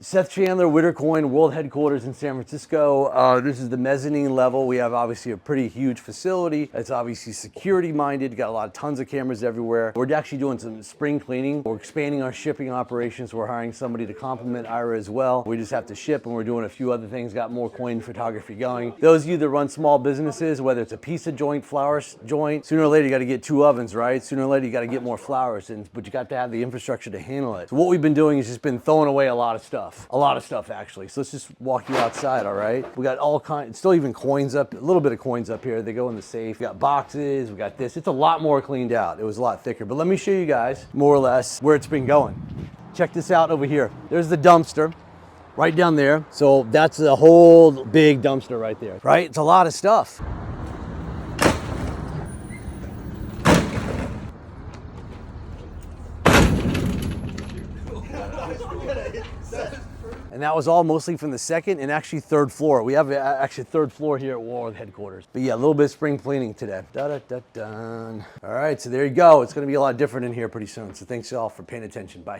Seth Chandler, Witter Coin, world headquarters in San Francisco. This is the mezzanine level. We have obviously a pretty huge facility. It's obviously security minded. Got a lot of tons of cameras everywhere. We're actually doing some spring cleaning. We're expanding our shipping operations. We're hiring somebody to complement Ira as well. We just have to ship, and we're doing a few other things. Got more coin photography going. Those of you that run small businesses, whether it's a pizza joint, flour joint, sooner or later you got to get 2 ovens, right? Sooner or later you got to get more flours, but you got to have the infrastructure to handle it. So what we've been doing is just been throwing away a lot of stuff. A lot of stuff actually. So let's just walk you outside, all right? We got all kinds, still even coins up, a little bit of coins up here. They go in the safe. We got boxes, we got this. It's a lot more cleaned out. It was a lot thicker. But let me show you guys more or less where it's been going. Check this out over here. There's the dumpster right down there. So that's the whole big dumpster right there, right? It's a lot of stuff. And that was all mostly from the second and actually third floor. We have actually third floor here at World headquarters. But yeah, a little bit of spring cleaning today. All right, so there you go. It's gonna be a lot different in here pretty soon. So thanks y'all for paying attention. Bye.